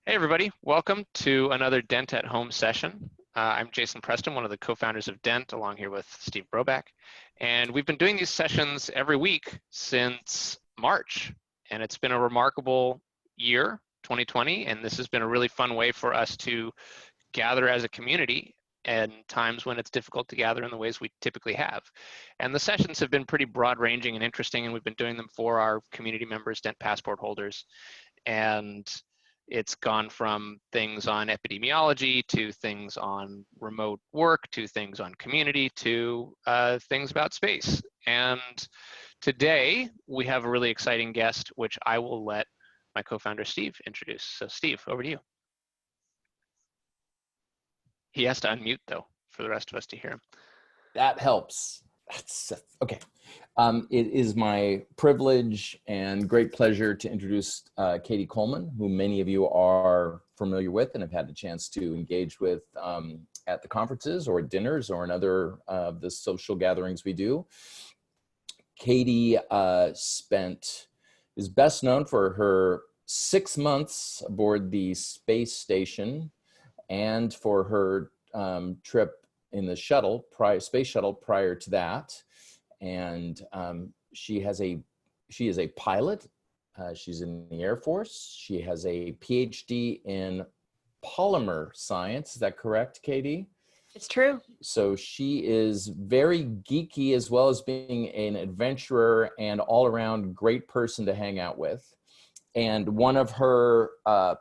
Hey everybody, welcome to another Dent at Home session. I'm Jason Preston, one of the co-founders of Dent, along here with Steve Broback. And we've been doing these sessions every week since March. And it's been a remarkable year, 2020, and this has been a really fun way for us to gather as a community in times when it's difficult to gather in the ways we typically have. And the sessions have been pretty broad-ranging and interesting, and we've been doing them for our community members, Dent Passport holders. And it's gone from things on epidemiology to things on remote work to things on community to things about space. And today we have a really exciting guest, which I will let my co-founder Steve introduce. So Steve, over to you. He has to unmute though for the rest of us to hear him. That helps. That's okay. It is my privilege and great pleasure to introduce Cady Coleman, who many of you are familiar with and have had the chance to engage with at the conferences or dinners or in other of the social gatherings we do. Cady is best known for her 6 months aboard the space station and for her trip in the space shuttle prior to that. And she is a pilot. She's in the Air Force. She has a PhD in polymer science. Is that correct, Cady? It's true. So she is very geeky as well as being an adventurer and all around great person to hang out with. And one of her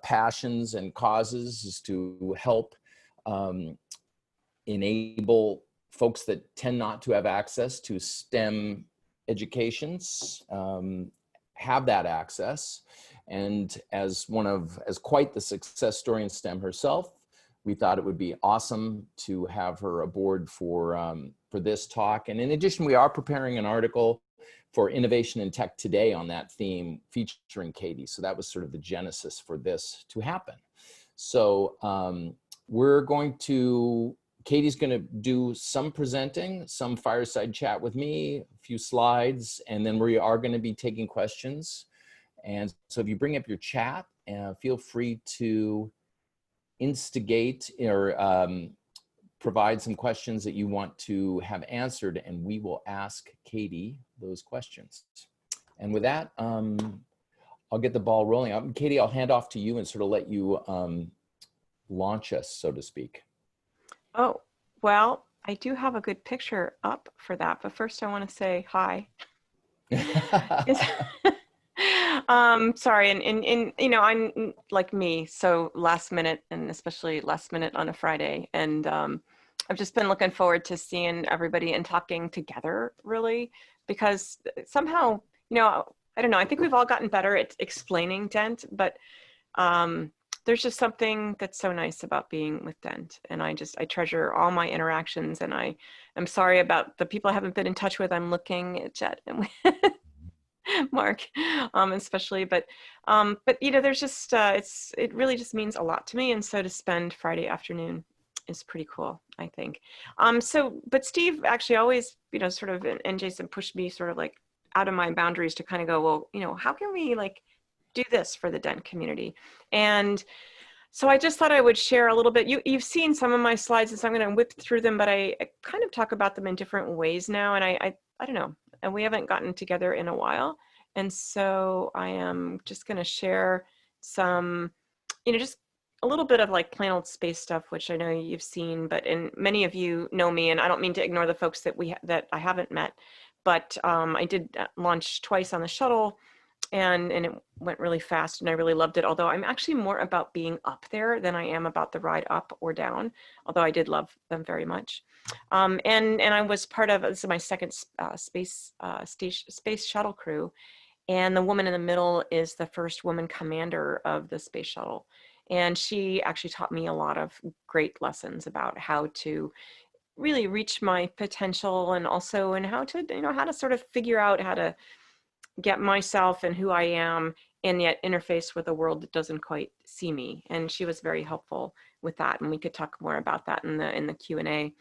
passions and causes is to help enable folks that tend not to have access to STEM educations have that access. And as quite the success story in STEM herself, we thought it would be awesome to have her aboard for this talk. And in addition, we are preparing an article for Innovation in Tech Today on that theme featuring Cady. So that was sort of the genesis for this to happen. So Cady's going to do some presenting, some fireside chat with me, a few slides, and then we are going to be taking questions. And so if you bring up your chat, feel free to instigate or provide some questions that you want to have answered, and we will ask Cady those questions. And with that, I'll get the ball rolling. Cady, I'll hand off to you and sort of let you launch us, so to speak. Oh, well, I do have a good picture up for that, but first I want to say hi. Sorry, and you know, I'm like me, so last minute, and especially last minute on a Friday, and I've just been looking forward to seeing everybody and talking together, really, because somehow, you know, I don't know, I think we've all gotten better at explaining Dent, but there's just something that's so nice about being with Dent. And I treasure all my interactions, and I'm sorry about the people I haven't been in touch with. I'm looking at Jet and Mark, especially, but you know, there's just, it really just means a lot to me. And so to spend Friday afternoon is pretty cool, I think. But Steve actually always, you know, sort of, and Jason pushed me sort of like out of my boundaries to kind of go, well, you know, how can we like do this for the Dent community? And so I just thought I would share a little bit. You've seen some of my slides, and so I'm going to whip through them, but I kind of talk about them in different ways now. And I don't know, and we haven't gotten together in a while. And so I am just going to share some, you know, just a little bit of like plain old space stuff, which I know you've seen, and many of you know me, and I don't mean to ignore the folks that I haven't met, but I did launch twice on the shuttle. And it went really fast, and I really loved it. Although I'm actually more about being up there than I am about the ride up or down, although I did love them very much. And I was part of, this is my second space shuttle crew. And the woman in the middle is the first woman commander of the space shuttle. And she actually taught me a lot of great lessons about how to really reach my potential, and also and how to, you know, how to sort of figure out how to get myself and who I am, and yet interface with a world that doesn't quite see me. And she was very helpful with that. And we could talk more about that in the Q&A.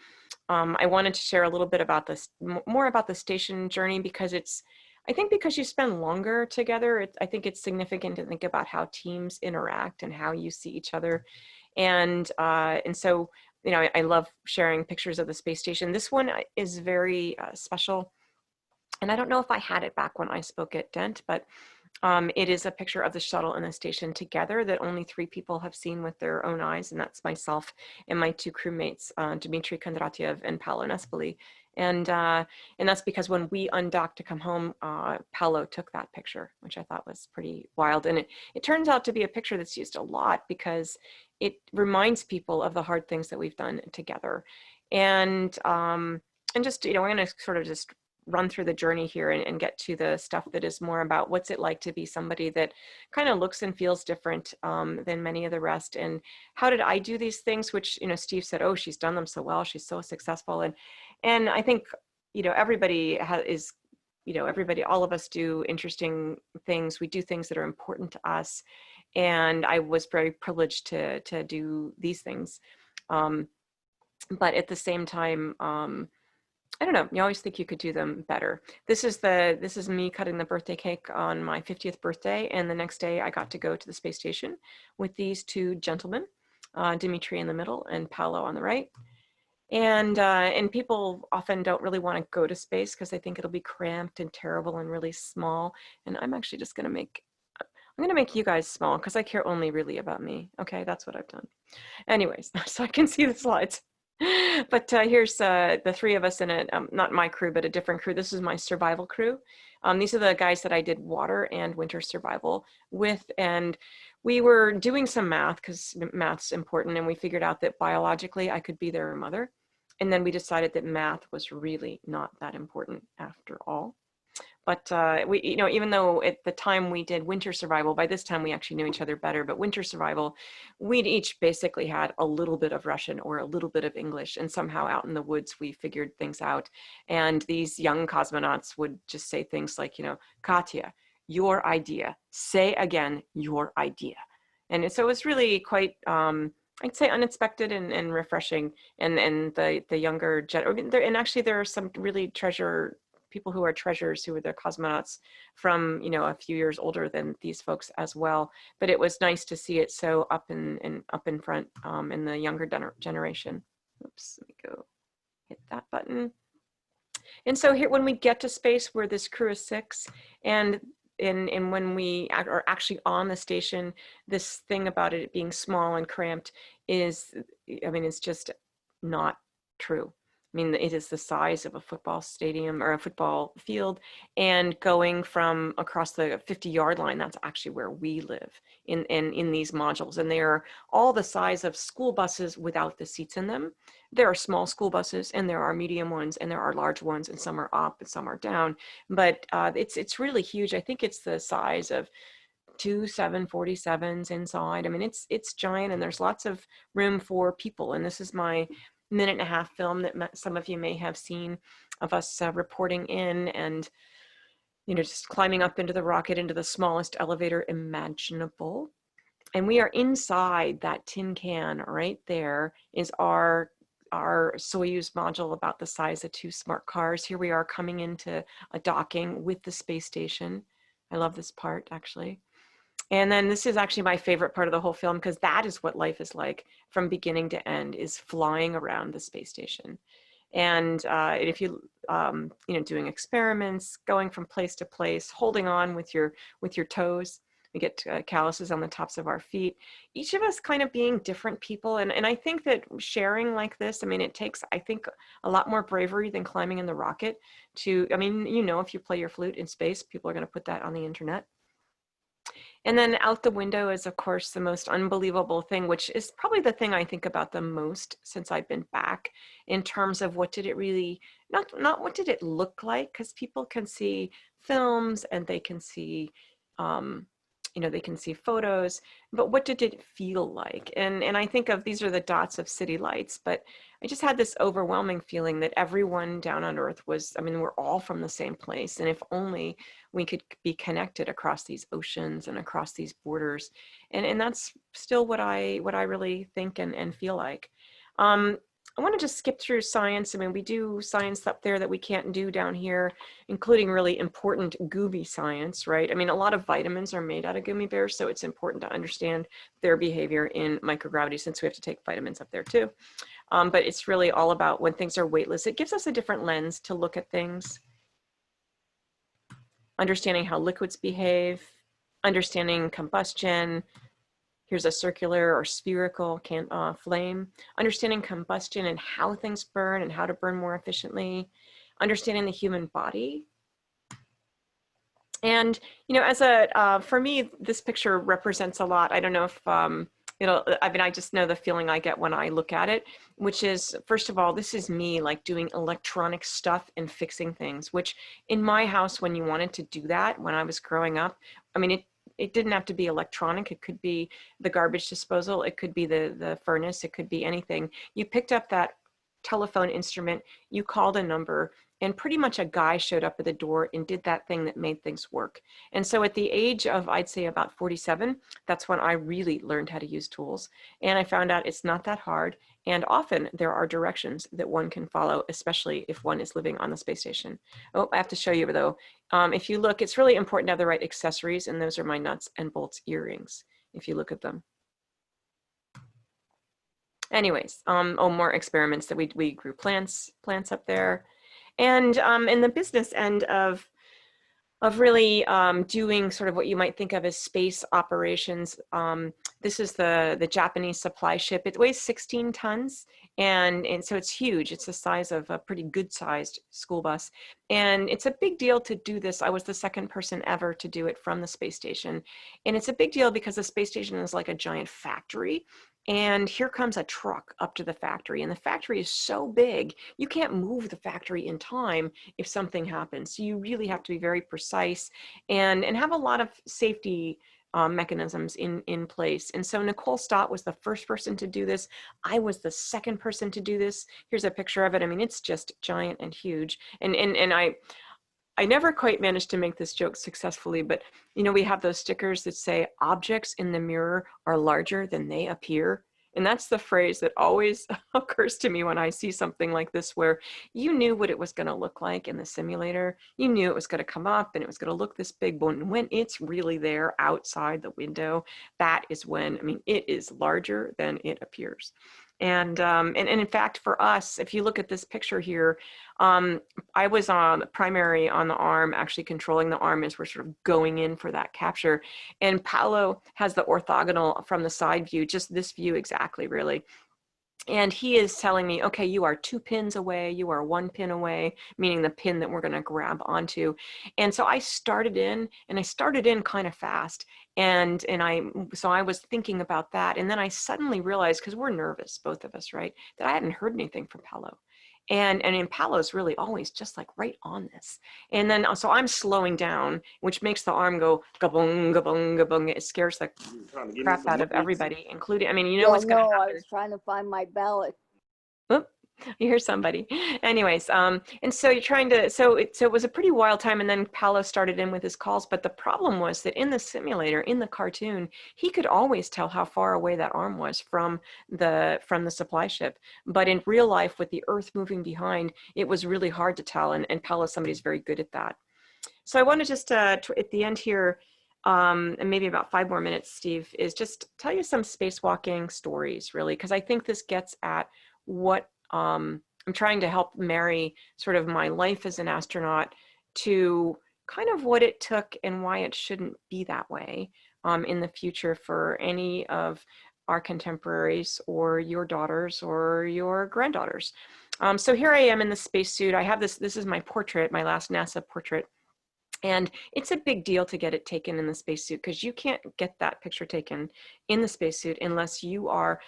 I wanted to share a little bit about this, more about the station journey, because it's, I think because you spend longer together, I think it's significant to think about how teams interact and how you see each other. And so, you know, I love sharing pictures of the space station. This one is very special. And I don't know if I had it back when I spoke at Dent, but it is a picture of the shuttle and the station together that only 3 people have seen with their own eyes, and that's myself and my 2 crewmates, Dmitry Kondratiev and Paolo Nespoli. And that's because when we undocked to come home, Paolo took that picture, which I thought was pretty wild. And it turns out to be a picture that's used a lot because it reminds people of the hard things that we've done together. And just, you know, we're going to sort of just run through the journey here and get to the stuff that is more about what's it like to be somebody that kind of looks and feels different than many of the rest. And how did I do these things, which, you know, Steve said, oh, she's done them so well, she's so successful. And I think, you know, everybody is, you know, all of us do interesting things. We do things that are important to us. And I was very privileged to do these things. But at the same time, I don't know, you always think you could do them better. This is me cutting the birthday cake on my 50th birthday. And the next day I got to go to the space station with these 2 gentlemen, Dimitri in the middle and Paolo on the right. And people often don't really want to go to space because they think it'll be cramped and terrible and really small. And I'm actually just going to make you guys small because I care only really about me. Okay, that's what I've done. Anyways, so I can see the slides. But here's the 3 of us in it, not my crew, but a different crew. This is my survival crew. These are the guys that I did water and winter survival with. And we were doing some math because math's important. And we figured out that biologically I could be their mother. And then we decided that math was really not that important after all. But we, you know, even though at the time we did winter survival, by this time we actually knew each other better, but winter survival, we'd each basically had a little bit of Russian or a little bit of English, and somehow out in the woods we figured things out. And these young cosmonauts would just say things like, you know, Katya, your idea, say again, your idea. And so it was really quite, I'd say unexpected and refreshing. And the younger, and actually there are some really people who are treasures, who are the cosmonauts from, you know, a few years older than these folks as well. But it was nice to see it so up in front in the younger generation. Oops, let me go hit that button. And so here, when we get to space, where this crew is 6, and when we are actually on the station, this thing about it being small and cramped is, I mean, it's just not true. I mean, it is the size of a football stadium or a football field, and going from across the 50-yard line, that's actually where we live in these modules. And they are all the size of school buses without the seats in them. There are small school buses, and there are medium ones, and there are large ones, and some are up and some are down. But it's really huge. I think it's the size of 2 747s inside. I mean, it's giant, and there's lots of room for people. And this is my minute-and-a-half film that some of you may have seen of us reporting in, and, you know, just climbing up into the rocket into the smallest elevator imaginable. And we are inside that tin can. Right there is our Soyuz module, about the size of 2 smart cars. Here we are coming into a docking with the space station. I love this part, actually. And then this is actually my favorite part of the whole film, because that is what life is like from beginning to end, is flying around the space station. And if you, you know, doing experiments, going from place to place, holding on with your toes. We get calluses on the tops of our feet. Each of us kind of being different people. And I think that sharing like this, I mean, it takes, I think, a lot more bravery than climbing in the rocket to, I mean, you know, if you play your flute in space, people are going to put that on the internet. And then out the window is, of course, the most unbelievable thing, which is probably the thing I think about the most since I've been back, in terms of what did it really, not what did it look like, because people can see films and they can see, you know, they can see photos, but what did it feel like? And I think of, these are the dots of city lights, but I just had this overwhelming feeling that everyone down on Earth was, I mean, we're all from the same place. And if only we could be connected across these oceans and across these borders. And that's still what I really think and feel like. I want to just skip through science. I mean, we do science up there that we can't do down here, including really important gummy science, right? I mean, a lot of vitamins are made out of gummy bears, so it's important to understand their behavior in microgravity since we have to take vitamins up there too. But it's really all about when things are weightless. It gives us a different lens to look at things, understanding how liquids behave, understanding combustion. Here's a circular or spherical flame, understanding combustion and how things burn and how to burn more efficiently, understanding the human body. And, you know, as for me, this picture represents a lot. I don't know if, I mean, I just know the feeling I get when I look at it, which is, first of all, this is me like doing electronic stuff and fixing things, which in my house, when you wanted to do that, when I was growing up, I mean, it didn't have to be electronic. It could be the garbage disposal. It could be the furnace. It could be anything. You picked up that telephone instrument, you called a number, and pretty much a guy showed up at the door and did that thing that made things work. And so at the age of, I'd say about 47, that's when I really learned how to use tools. And I found out it's not that hard. And often there are directions that one can follow, especially if one is living on the space station. Oh, I have to show you though. If you look, it's really important to have the right accessories, and those are my nuts and bolts earrings, if you look at them. Anyways, more experiments that we grew plants up there. And in the business end of really doing sort of what you might think of as space operations, this is the Japanese supply ship. It weighs 16 tons, and so it's huge. It's the size of a pretty good sized school bus. And it's a big deal to do this. I was the second person ever to do it from the space station. And it's a big deal because the space station is like a giant factory. And here comes a truck up to the factory, and the factory is so big, you can't move the factory in time if something happens. So you really have to be very precise and have a lot of safety mechanisms in place. And so Nicole Stott was the first person to do this. I was the second person to do this. Here's a picture of it. I mean, it's just giant and huge. And I never quite managed to make this joke successfully, but you know, we have those stickers that say objects in the mirror are larger than they appear. And that's the phrase that always occurs to me when I see something like this, where you knew what it was going to look like in the simulator. You knew it was going to come up and it was going to look this big, but when it's really there outside the window, that is when, I mean, it is larger than it appears. And in fact, for us, if you look at this picture here, I was on the primary on the arm, actually controlling the arm as we're sort of going in for that capture. And Paolo has the orthogonal from the side view, just this view exactly, really. And he is telling me, okay, you are 2 pins away, you are 1 pin away, meaning the pin that we're going to grab onto. And so I started in, and I started in kind of fast. So I was thinking about that. And then I suddenly realized, because we're nervous, both of us, right, that I hadn't heard anything from Paolo. And Impalo's really always just like right on this. And then, so I'm slowing down, which makes the arm go gabung, gabung, gabung. It scares the crap out of everybody, including, I mean, you know what's going to happen. I was trying to find my ballot. Oop, you hear somebody. Anyways, and so you're trying to, so it was a pretty wild time, and then Paolo started in with his calls, but the problem was that in the simulator, in the cartoon, he could always tell how far away that arm was from the supply ship. But in real life, with the Earth moving behind, it was really hard to tell, and Paolo, somebody's very good at that. So I want to just, at the end here, and maybe about 5 more minutes, Steve, is just tell you some spacewalking stories, really, because I think this gets at what I'm trying to help marry sort of my life as an astronaut to kind of what it took and why it shouldn't be that way in the future for any of our contemporaries or your daughters or your granddaughters. So here I am in the spacesuit. I have this is my portrait, my last NASA portrait. And it's a big deal to get it taken in the spacesuit, because you can't get that picture taken in the spacesuit unless you are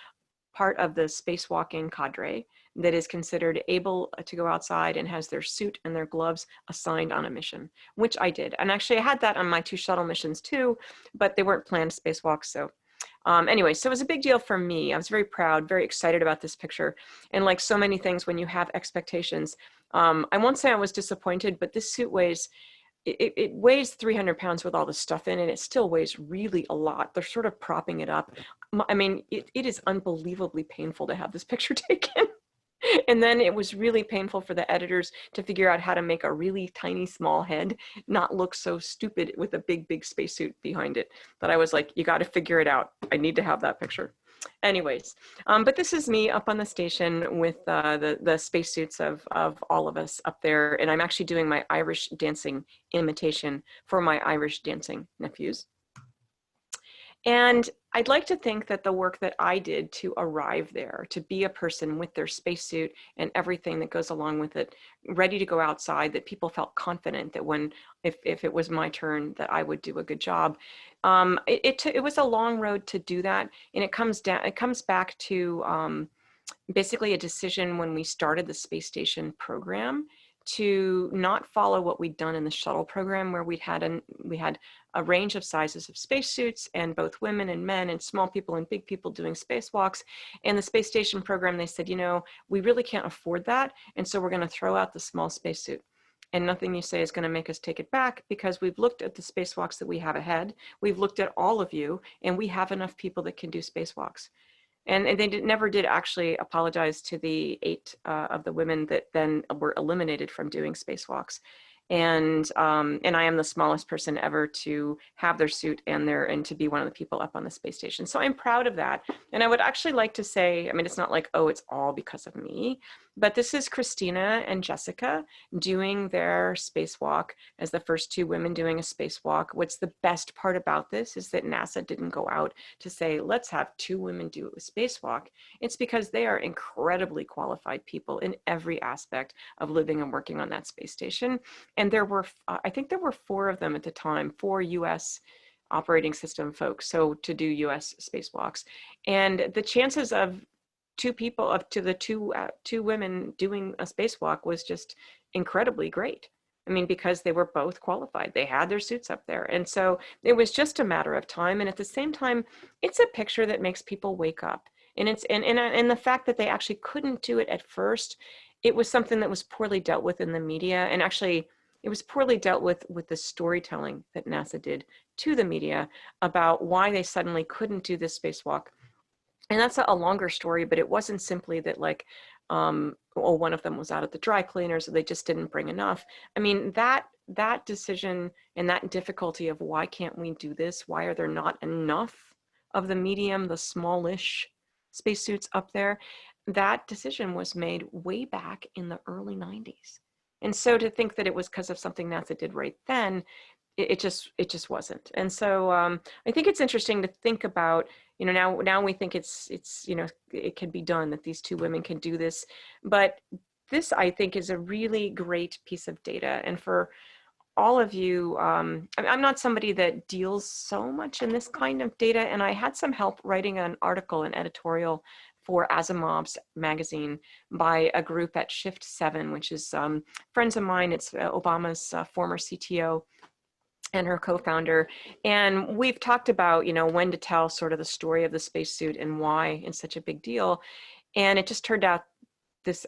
part of the spacewalking cadre that is considered able to go outside and has their suit and their gloves assigned on a mission, which I did. And actually I had that on my 2 shuttle missions too, but they weren't planned spacewalks. So anyway, so it was a big deal for me. I was very proud, very excited about this picture. And like so many things, when you have expectations, I won't say I was disappointed, but this suit weighs, it weighs 300 pounds with all the stuff in it. It still weighs really a lot. They're sort of propping it up. I mean, it is unbelievably painful to have this picture taken. And then it was really painful for the editors to figure out how to make a really tiny, small head not look so stupid with a big, big spacesuit behind it. But I was like, you got to figure it out. I need to have that picture. Anyways, but this is me up on the station with the spacesuits of all of us up there. And I'm actually doing my Irish dancing imitation for my Irish dancing nephews. And I'd like to think that the work that I did to arrive there, to be a person with their spacesuit and everything that goes along with it, ready to go outside, that people felt confident that when, if it was my turn, that I would do a good job. It was a long road to do that. And it comes back to basically a decision when we started the space station program to not follow what we'd done in the shuttle program, where we had a range of sizes of spacesuits and both women and men and small people and big people doing spacewalks. And the space station program, they said, you know, we really can't afford that. And so we're going to throw out the small spacesuit. And nothing you say is going to make us take it back, because we've looked at the spacewalks that we have ahead. We've looked at all of you, and we have enough people that can do spacewalks. And they never did actually apologize to the 8 of the women that then were eliminated from doing spacewalks. And I am the smallest person ever to have their suit and to be one of the people up on the space station. So I'm proud of that. And I would actually like to say, I mean, it's not like, oh, it's all because of me, but this is Christina and Jessica doing their spacewalk as the first 2 women doing a spacewalk. What's the best part about this is that NASA didn't go out to say, let's have 2 women do a spacewalk. It's because they are incredibly qualified people in every aspect of living and working on that space station. And there were, I think there were 4 of them at the time, 4 US operating system folks, so to do US spacewalks. And the chances of 2 people, up to the 2 women doing a spacewalk was just incredibly great. I mean, because they were both qualified. They had their suits up there. And so it was just a matter of time. And at the same time, it's a picture that makes people wake up. And it's and the fact that they actually couldn't do it at first, it was something that was poorly dealt with in the media. And actually, it was poorly dealt with the storytelling that NASA did to the media about why they suddenly couldn't do this spacewalk. And that's a longer story, but it wasn't simply that like, well, one of them was out at the dry cleaners, so they just didn't bring enough. I mean, that decision and that difficulty of why can't we do this? Why are there not enough of the medium, the smallish spacesuits up there? That decision was made way back in the early 90s. And so to think that it was because of something NASA did right then, it just wasn't. And so I think it's interesting to think about, you know, now we think it's, you know, it can be done, that these 2 women can do this. But this, I think, is a really great piece of data. And for all of you, I'm not somebody that deals so much in this kind of data. And I had some help writing an article, an editorial for Asimov's magazine by a group at Shift 7, which is friends of mine. It's Obama's former CTO and her co-founder. And we've talked about, you know, when to tell sort of the story of the spacesuit and why it's such a big deal. And it just turned out this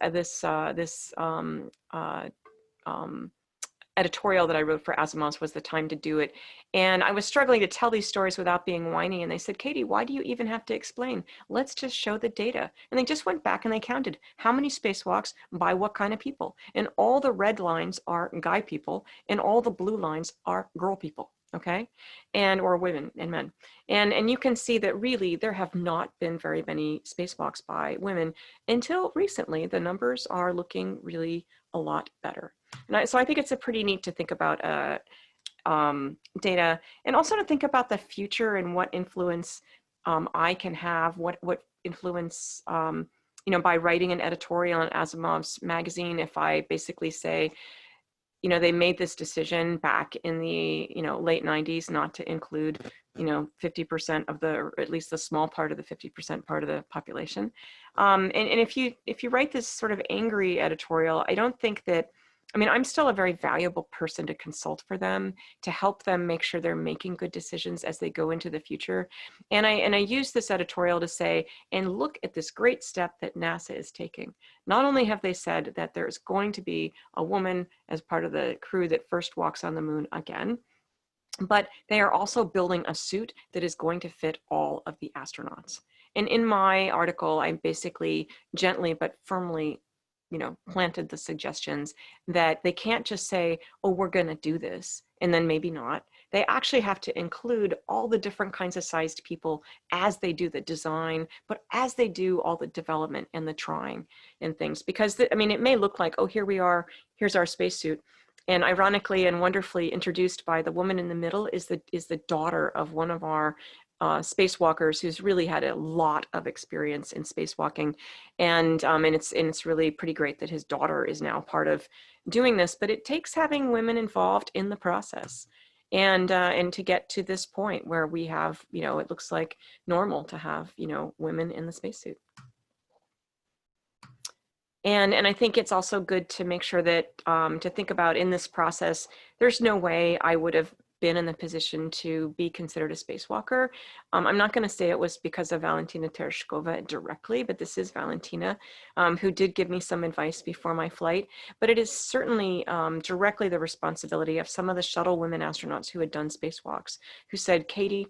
editorial that I wrote for Asimov's was the time to do it. And I was struggling to tell these stories without being whiny. And they said, Cady, why do you even have to explain? Let's just show the data. And they just went back and they counted how many spacewalks by what kind of people. And all the red lines are guy people and all the blue lines are girl people. Okay, or women and men. And you can see that really there have not been very many spacewalks by women until recently. The numbers are looking really a lot better. And so I think it's a pretty neat to think about data, and also to think about the future and what influence I can have, what influence, you know, by writing an editorial in Asimov's magazine. If I basically say, you know, they made this decision back in the, you know, late 90s not to include, you know, 50% of the, or at least the small part of the 50% part of the population. And if you write this sort of angry editorial, I don't think that, I mean, I'm still a very valuable person to consult for them, to help them make sure they're making good decisions as they go into the future. And I use this editorial to say, and look at this great step that NASA is taking. Not only have they said that there's going to be a woman as part of the crew that first walks on the moon again, but they are also building a suit that is going to fit all of the astronauts. And in my article, I basically gently but firmly planted the suggestions that they can't just say, oh, we're going to do this, and then maybe not. They actually have to include all the different kinds of sized people as they do the design, but as they do all the development and the trying and things. Because, I mean, it may look like, oh, here we are, here's our spacesuit. And ironically and wonderfully introduced by the woman in the middle is the daughter of one of our spacewalkers who's really had a lot of experience in spacewalking, and it's really pretty great that his daughter is now part of doing this. But it takes having women involved in the process, and to get to this point where we have, it looks like normal to have, women in the spacesuit. And I think it's also good to make sure that to think about in this process, there's no way I would have been in the position to be considered a spacewalker. I'm not going to say it was because of Valentina Tereshkova directly, but this is Valentina, who did give me some advice before my flight. But it is certainly directly the responsibility of some of the shuttle women astronauts who had done spacewalks, who said, Cady,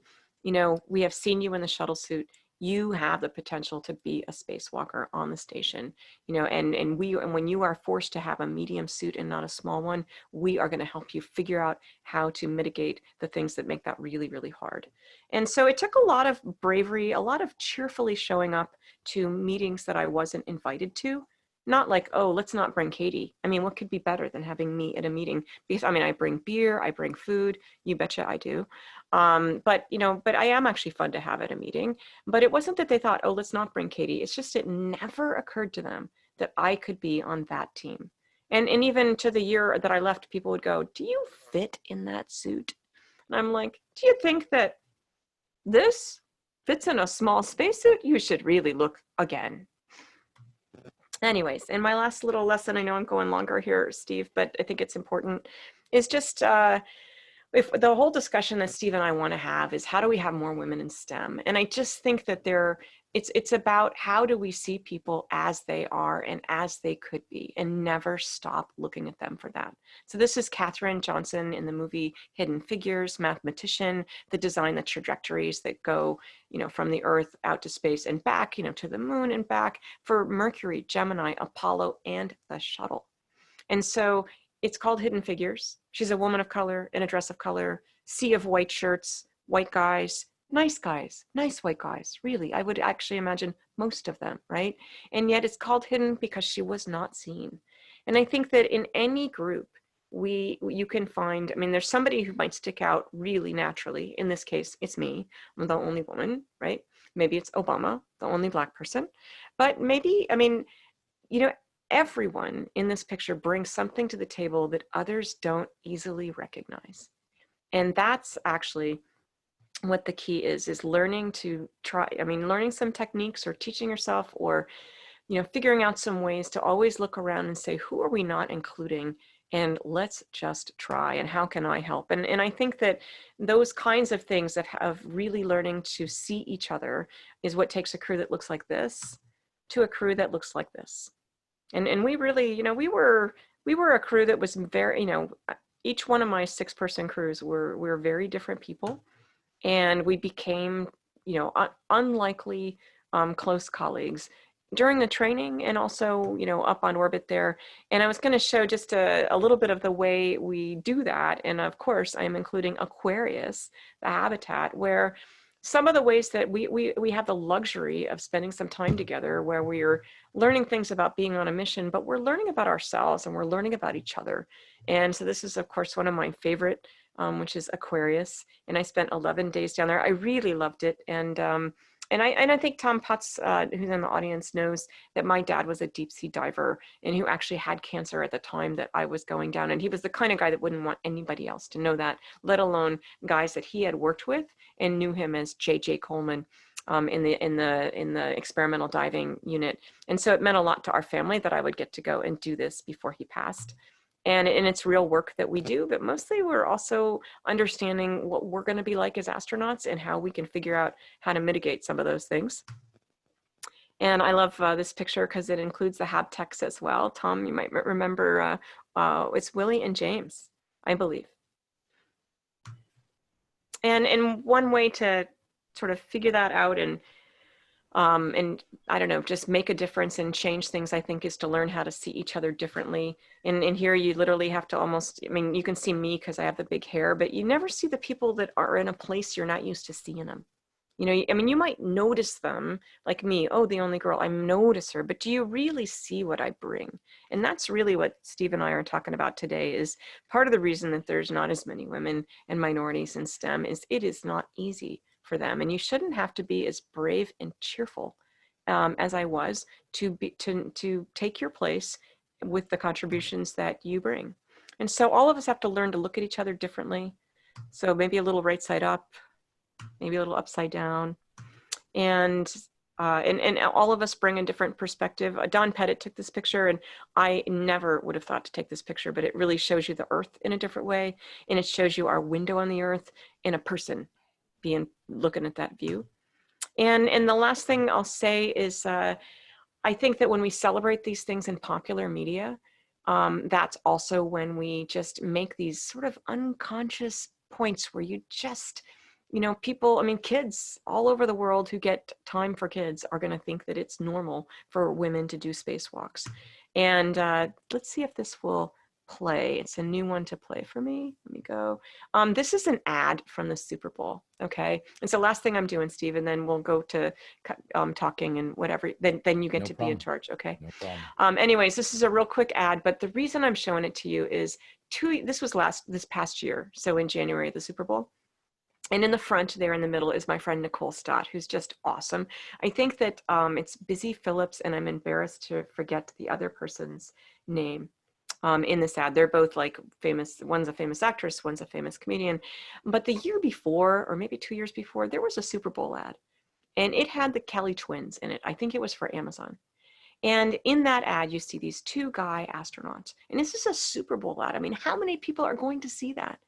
we have seen you in the shuttle suit. You have the potential to be a spacewalker on the station, and when you are forced to have a medium suit and not a small one, we are going to help you figure out how to mitigate the things that make that really, really hard. And so it took a lot of bravery, a lot of cheerfully showing up to meetings that I wasn't invited to. Not like, oh, let's not bring Cady. I mean, what could be better than having me at a meeting? Because I bring beer, I bring food. You betcha I do. But I am actually fun to have at a meeting. But it wasn't that they thought, oh, let's not bring Cady. It's just it never occurred to them that I could be on that team. And even to the year that I left, people would go, do you fit in that suit? And I'm like, do you think that this fits in a small spacesuit? You should really look again. Anyways, and my last little lesson, I know I'm going longer here, Steve, but I think it's important, is just if the whole discussion that Steve and I want to have is how do we have more women in STEM? And I just think that it's about how do we see people as they are and as they could be, and never stop looking at them for that. So this is Katherine Johnson in the movie Hidden Figures, mathematician, that designed the trajectories that go, from the Earth out to space and back, to the moon and back for Mercury, Gemini, Apollo, and the shuttle. And so it's called Hidden Figures. She's a woman of color in a dress of color, sea of white shirts, white guys, nice white guys, really. I would actually imagine most of them, right? And yet it's called hidden because she was not seen. And I think that in any group, you can find, there's somebody who might stick out really naturally. In this case, it's me. I'm the only woman, right? Maybe it's Obama, the only Black person. But maybe, everyone in this picture brings something to the table that others don't easily recognize. And that's actually what the key is learning to try, learning some techniques or teaching yourself or, figuring out some ways to always look around and say, who are we not including? And let's just try, and how can I help? And I think that those kinds of things of really learning to see each other is what takes a crew that looks like this to a crew that looks like this. And we really, we were a crew that was very, each one of my 6-person crews were very different people. And we became, unlikely close colleagues during the training and also, up on orbit there. And I was going to show just a little bit of the way we do that. And of course, I am including Aquarius, the habitat, where some of the ways that we have the luxury of spending some time together where we're learning things about being on a mission, but we're learning about ourselves and we're learning about each other. And so this is, of course, one of my favorite, which is Aquarius. And I spent 11 days down there. I really loved it. And I think Tom Putz, who's in the audience, knows that my dad was a deep sea diver and who actually had cancer at the time that I was going down. And he was the kind of guy that wouldn't want anybody else to know that, let alone guys that he had worked with and knew him as J.J. Coleman in the experimental diving unit. And so it meant a lot to our family that I would get to go and do this before he passed. And it's real work that we do, but mostly we're also understanding what we're going to be like as astronauts and how we can figure out how to mitigate some of those things. And I love this picture because it includes the haptics as well. Tom, you might remember, it's Willie and James, I believe. And one way to sort of figure that out and and I don't know, just make a difference and change things, I think, is to learn how to see each other differently. And here you literally have to almost, I mean, you can see me because I have the big hair, but you never see the people that are in a place you're not used to seeing them. You know, I mean, you might notice them, like me, oh, the only girl, I notice her, but do you really see what I bring? And that's really what Steve and I are talking about today. Is part of the reason that there's not as many women and minorities in STEM is it is not easy for them. And you shouldn't have to be as brave and cheerful as I was to take your place with the contributions that you bring. And so all of us have to learn to look at each other differently. So maybe a little right side up, maybe a little upside down. And all of us bring a different perspective. Don Pettit took this picture, and I never would have thought to take this picture, but it really shows you the earth in a different way. And it shows you our window on the earth and a person looking at that view. And the last thing I'll say is, I think that when we celebrate these things in popular media, that's also when we just make these sort of unconscious points where you just, you know, people, I mean, kids all over the world who get time for kids are going to think that it's normal for women to do spacewalks. And let's see if this will play. It's a new one to play for me. Let me go. This is an ad from the Super Bowl. Okay. It's the last thing I'm doing, Steve, and then we'll go to talking and whatever. Then you get to be in charge. Okay. No problem. Anyways, this is a real quick ad, but the reason I'm showing it to you is this past year. So in January, the Super Bowl. And in the front there in the middle is my friend Nicole Stott, who's just awesome. I think that it's Busy Phillips, and I'm embarrassed to forget the other person's name in this ad. They're both like famous. One's a famous actress, one's a famous comedian. But the year before, or maybe 2 years before, there was a Super Bowl ad. And it had the Kelly twins in it. I think it was for Amazon. And in that ad, you see these two guy astronauts. And this is a Super Bowl ad. I mean, how many people are going to see that?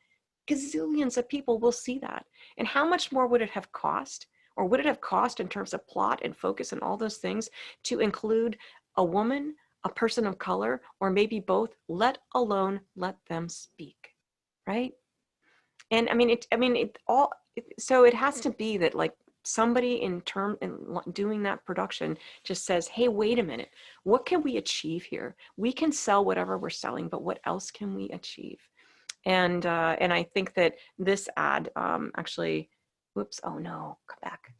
Gazillions of people will see that. And how much more would it have cost, or would it have cost in terms of plot and focus and all those things, to include a woman, a person of color, or maybe both, let alone let them speak, right? And so it has to be that, like, somebody in doing that production just says, hey, wait a minute, what can we achieve here? We can sell whatever we're selling, but what else can we achieve? And I think that this ad actually, whoops, oh no, come back.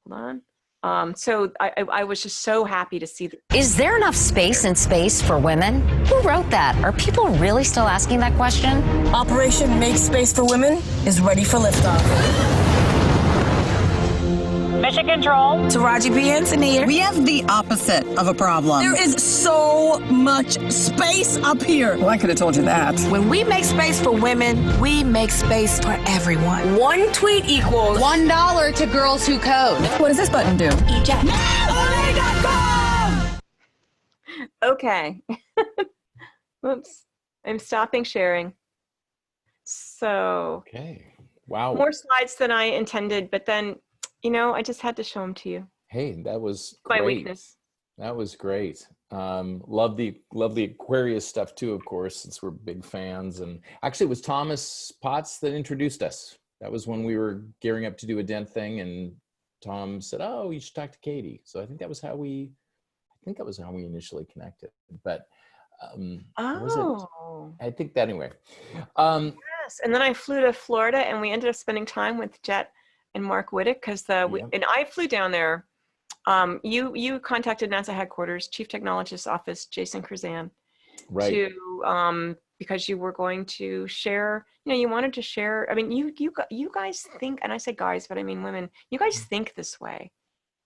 Hold on. So I was just so happy to see that. Is there enough space in space for women? Who wrote that? Are people really still asking that question? Operation Make Space for Women is ready for liftoff. Mission Control. Taraji P. Henson here. We have the opposite of a problem. There is so much space up here. Well, I could have told you that. When we make space for women, we make space for everyone. One tweet equals $1 to girls who code. What does this button do? eject. Okay. Whoops. I'm stopping sharing. So. Okay. Wow. More slides than I intended, but then, you know, I just had to show them to you. Hey, that was great. My weakness. That was great. Love the Aquarius stuff too, of course, since we're big fans. And actually, it was Thomas Potts that introduced us. That was when we were gearing up to do a Dent thing, and Tom said, "Oh, you should talk to Cady." So I think that was how we initially connected. But was it? I think that anyway. Yes, and then I flew to Florida, and we ended up spending time with Jet and Mark Whittick, because and I flew down there. You contacted NASA headquarters, Chief Technologist's office, Jason Curzan, right? To because you were going to share. You know, you wanted to share. I mean, you guys think, and I say guys, but I mean women. You guys think this way,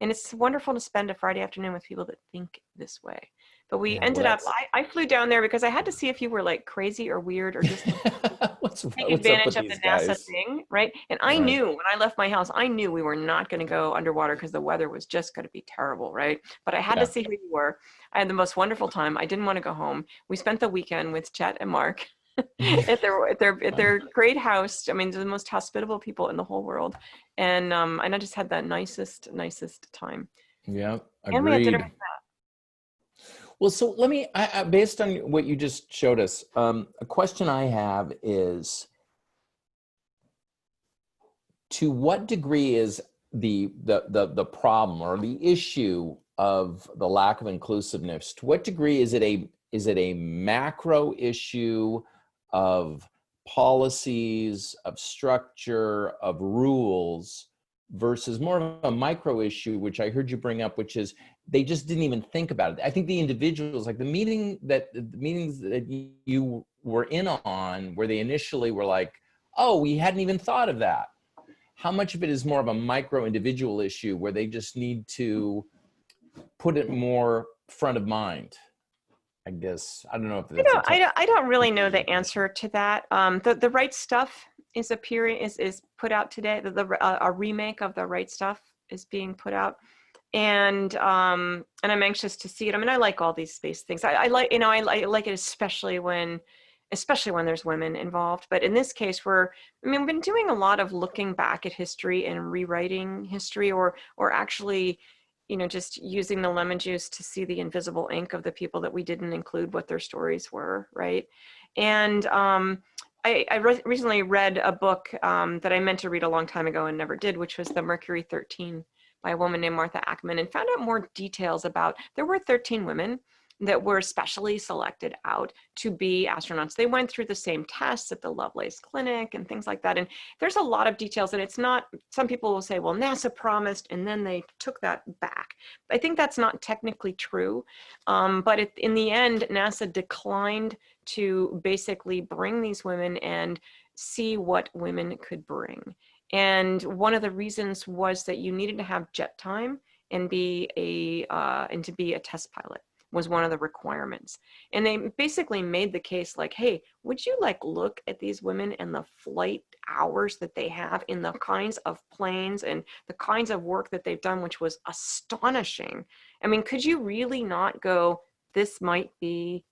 and it's wonderful to spend a Friday afternoon with people that think this way. But we ended up, I flew down there because I had to see if you were like crazy or weird or just take advantage of the NASA thing, right? And I knew when I left my house, I knew we were not going to go underwater because the weather was just going to be terrible, right? But I had to see who you were. I had the most wonderful time. I didn't want to go home. We spent the weekend with Chet and Mark at their great house. I mean, they're the most hospitable people in the whole world. And I just had the nicest time. Yeah, agreed. And we had dinner with that. Well, so let me, based on what you just showed us, a question I have is, to what degree is the problem or the issue of the lack of inclusiveness? To what degree is it a macro issue of policies, of structure, of rules, versus more of a micro issue, which I heard you bring up, which is they just didn't even think about it? I think the individuals, like the meetings that you were in on, where they initially were like, oh, we hadn't even thought of that. How much of it is more of a micro individual issue where they just need to put it more front of mind? I guess, I don't know if that's I don't really know the answer to that. The Right Stuff is put out today. A remake of The Right Stuff is being put out, and I'm anxious to see it. I mean, I like all these space things. I like it especially when there's women involved. But in this case, we've been doing a lot of looking back at history and rewriting history, or actually, just using the lemon juice to see the invisible ink of the people that we didn't include what their stories were, right? And I recently read a book that I meant to read a long time ago and never did, which was The Mercury 13 by a woman named Martha Ackman, and found out more details about, there were 13 women that were specially selected out to be astronauts. They went through the same tests at the Lovelace Clinic and things like that. And there's a lot of details, and it's not, some people will say, well, NASA promised, and then they took that back. I think that's not technically true. But in the end, NASA declined to basically bring these women and see what women could bring. And one of the reasons was that you needed to have jet time and be to be a test pilot was one of the requirements. And they basically made the case like, hey, would you look at these women and the flight hours that they have in the kinds of planes and the kinds of work that they've done, which was astonishing. I mean, could you really not go, this might be,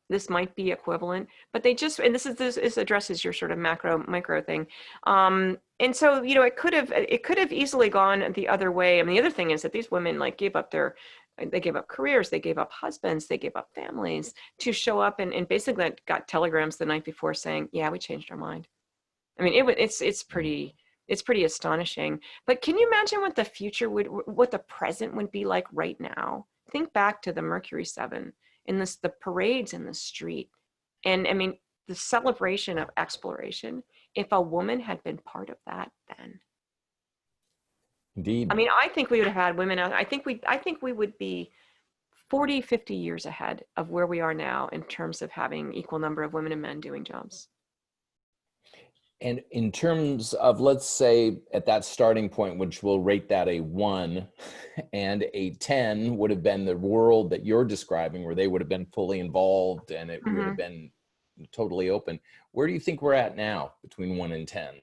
this might be equivalent, but they just, and this addresses your sort of micro thing. And so, it could have easily gone the other way. I mean, the other thing is that these women gave up careers, they gave up husbands, they gave up families to show up and basically got telegrams the night before saying, yeah, we changed our mind. I mean, it's pretty astonishing. But can you imagine what the future what the present would be like right now? Think back to the Mercury 7 and the parades in the street. And I mean, the celebration of exploration, if a woman had been part of that then. Indeed. I mean, I think we would have had women out. I think we would be 40, 50 years ahead of where we are now in terms of having equal number of women and men doing jobs. And in terms of, let's say at that starting point, which we'll rate that a 1, and a 10 would have been the world that you're describing, where they would have been fully involved and it would have been totally open. Where do you think we're at now between 1 and 10?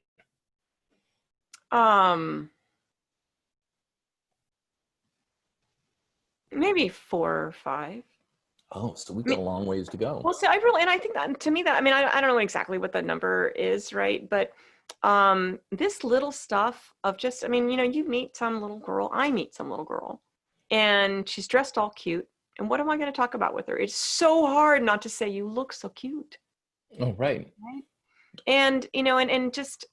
Maybe 4 or 5. Oh, so we've got a long ways to go. Well, so I think that, to me, that, I mean, I don't know exactly what the number is, right? But this little stuff of just, I mean, you meet some little girl, I meet some little girl, and she's dressed all cute. And what am I going to talk about with her? It's so hard not to say, you look so cute. Oh, right. And, and just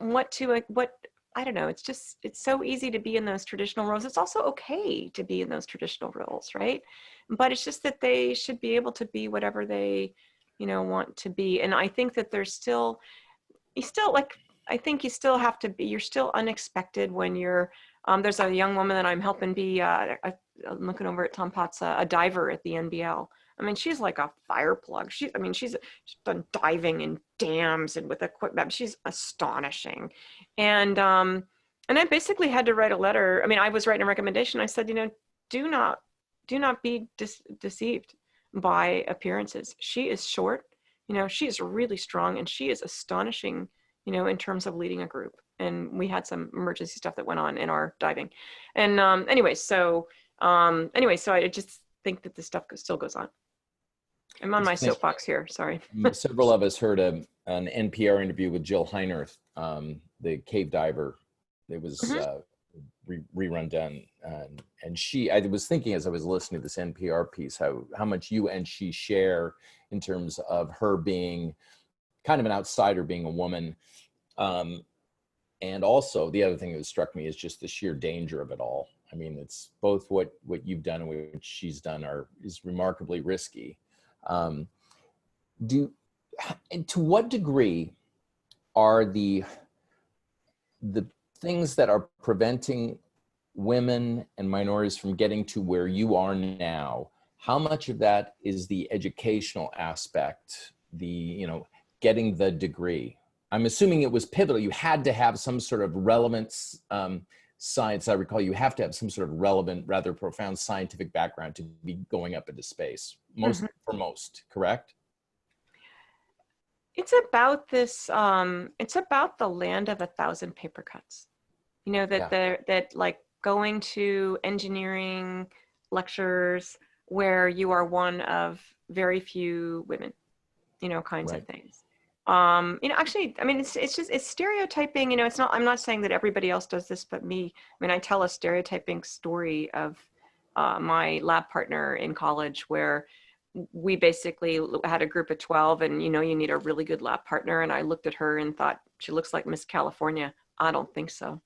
I don't know, it's so easy to be in those traditional roles. It's also okay to be in those traditional roles, right? But it's just that they should be able to be whatever they, want to be. And I think that I think you still have to be, you're still unexpected when you're, there's a young woman that I'm helping be, I'm looking over at Tom Potts, a diver at the NBL. I mean, she's like a fire plug. She's done diving in dams and with equipment. She's astonishing. And I basically had to write a letter. I mean, I was writing a recommendation. I said, do not be deceived by appearances. She is short, she is really strong, and she is astonishing, in terms of leading a group. And we had some emergency stuff that went on in our diving. And so I just think that this stuff still goes on. I'm on my soapbox here, sorry. Several of us heard an NPR interview with Jill Heinert, the cave diver. It was rerun done. And I was thinking as I was listening to this NPR piece, how much you and she share in terms of her being kind of an outsider, being a woman. And also the other thing that struck me is just the sheer danger of it all. I mean, it's both what you've done and what she's done is remarkably risky. To what degree are the things that are preventing women and minorities from getting to where you are now, how much of that is the educational aspect, getting the degree? I'm assuming it was pivotal. You had to have some sort of relevant science. I recall you have to have some sort of relevant, rather profound scientific background to be going up into space. For most, correct? It's about this. It's about the land of 1,000 paper cuts. That like going to engineering lectures where you are one of very few women, kinds of things. Actually, I mean, it's stereotyping, I'm not saying that everybody else does this but me. I mean, I tell a stereotyping story of my lab partner in college where we basically had a group of 12 and, you need a really good lab partner. And I looked at her and thought, she looks like Miss California. I don't think so.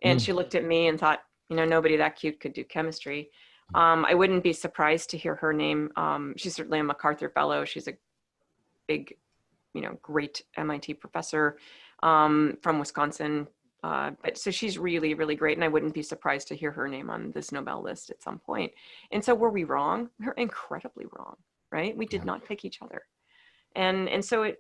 And she looked at me and thought, nobody that cute could do chemistry. I wouldn't be surprised to hear her name. She's certainly a MacArthur Fellow. She's a big, great MIT professor from Wisconsin. But so she's really, really great. And I wouldn't be surprised to hear her name on this Nobel list at some point. And so were we wrong? We're incredibly wrong, right? We did not pick each other. And so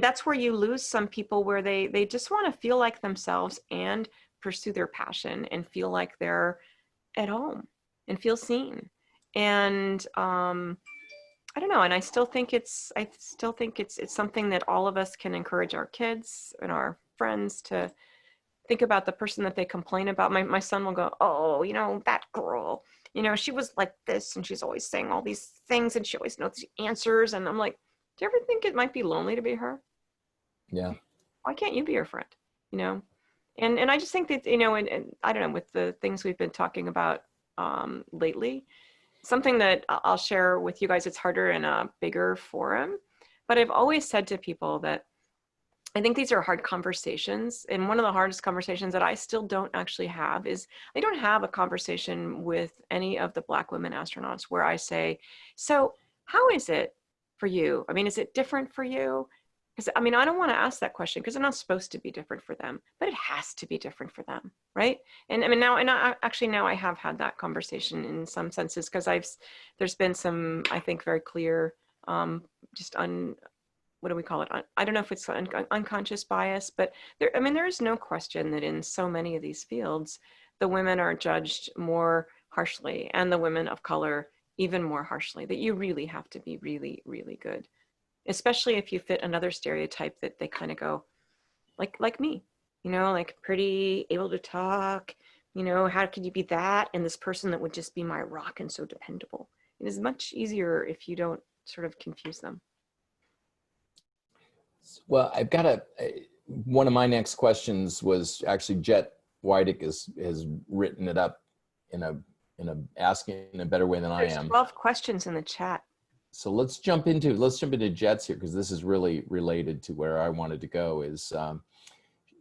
that's where you lose some people where they just want to feel like themselves and pursue their passion and feel like they're at home and feel seen. And I don't know. And I still think it's something that all of us can encourage our kids and our friends to think about the person that they complain about. My son will go, oh, that girl, she was like this and she's always saying all these things and she always knows the answers. And I'm like, do you ever think it might be lonely to be her? Yeah. Why can't you be her friend? And I just think that, and I don't know, with the things we've been talking about lately, something that I'll share with you guys, it's harder in a bigger forum, but I've always said to people that I think these are hard conversations. And one of the hardest conversations that I still don't actually have is I don't have a conversation with any of the Black women astronauts where I say, so how is it for you? I mean, is it different for you? Because I don't want to ask that question because they're not supposed to be different for them, but it has to be different for them, right? And now I have had that conversation in some senses because there's been some, I think, very clear, what do we call it? I don't know if it's unconscious bias, but there is no question that in so many of these fields, the women are judged more harshly and the women of color even more harshly, that you really have to be really, really good. Especially if you fit another stereotype that they kind of go, like me, like pretty, able to talk, how could you be that? And this person that would just be my rock and so dependable. It is much easier if you don't sort of confuse them. Well, I've got one of my next questions was actually Jet Wydick has written it up in a asking in a better way than I am. 12 questions in the chat. So let's jump into Jet's here because this is really related to where I wanted to go. Is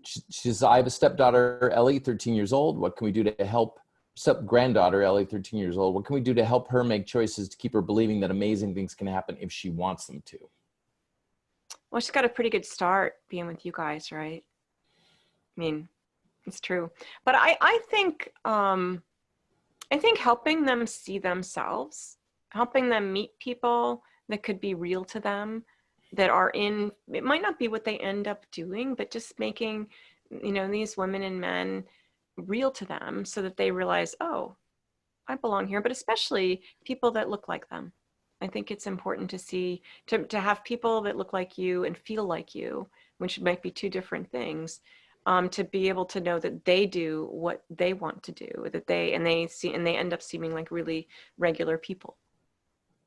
she says, I have a stepdaughter, Ellie, 13 years old. What can we do to help? Step-granddaughter, Ellie, 13 years old. What can we do to help her make choices to keep her believing that amazing things can happen if she wants them to? Well, she's got a pretty good start being with you guys, right? I mean, it's true. But I think helping them see themselves, helping them meet people that could be real to them, that are it might not be what they end up doing, but just making, these women and men real to them so that they realize, oh, I belong here, but especially people that look like them. I think it's important to see, to have people that look like you and feel like you, which might be two different things, to be able to know that they do what they want to do, that they end up seeming like really regular people.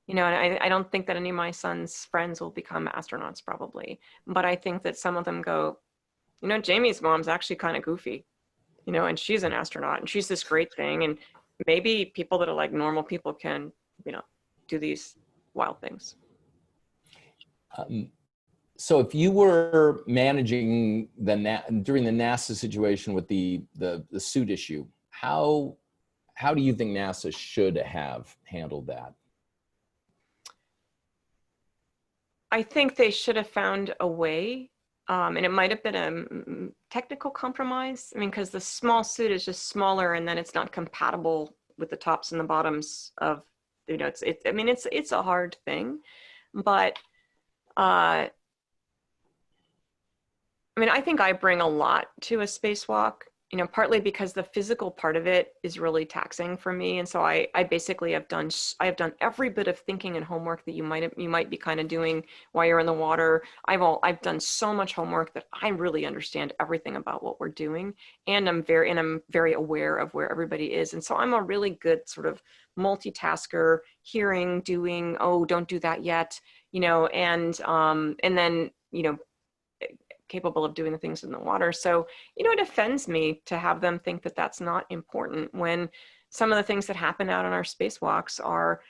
And I don't think that any of my son's friends will become astronauts probably, but I think that some of them go, Jamie's mom's actually kind of goofy, and she's an astronaut and she's this great thing. And maybe people that are like normal people can, do these wild things. So if you were managing during the NASA situation with the suit issue, how do you think NASA should have handled that? I think they should have found a way, and it might have been a technical compromise. I mean, because the small suit is just smaller, and then it's not compatible with the tops and the bottoms of, you know, I mean, it's a hard thing, but I mean, I think I bring a lot to a spacewalk, you know, partly because the physical part of it is really taxing for me. And so I basically have done every bit of thinking and homework that you might be kind of doing while you're in the water. I've done so much homework that I really understand everything about what we're doing. And I'm very aware of where everybody is. And so I'm a really good sort of multitasker, hearing, doing, oh, don't do that yet, you know, and then, you know, capable of doing the things in the water. So, you know, it offends me to have them think that that's not important when some of the things that happen out on our spacewalks are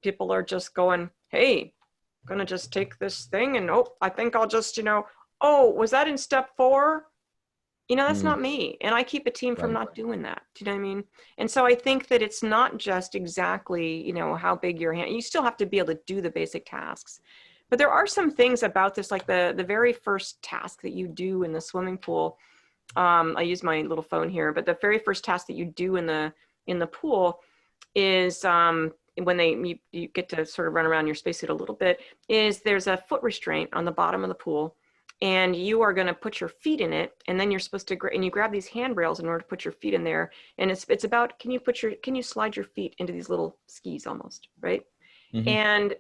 people are just going, hey, I'm gonna just take this thing and, oh, I think I'll just, you know, oh, was that in step 4? You know, that's not me. And I keep a team from not doing that. Do you know what I mean? And so I think that it's not just exactly, you know, how big your hand, you still have to be able to do the basic tasks. But there are some things about this, like the very first task that you do in the swimming pool. I use my little phone here, but the very first task that you do in the pool is when you get to sort of run around your spacesuit a little bit, is there's a foot restraint on the bottom of the pool, and you are going to put your feet in it, and then you're supposed to and you grab these handrails in order to put your feet in there, and it's about can you slide your feet into these little skis almost, right? Mm-hmm. And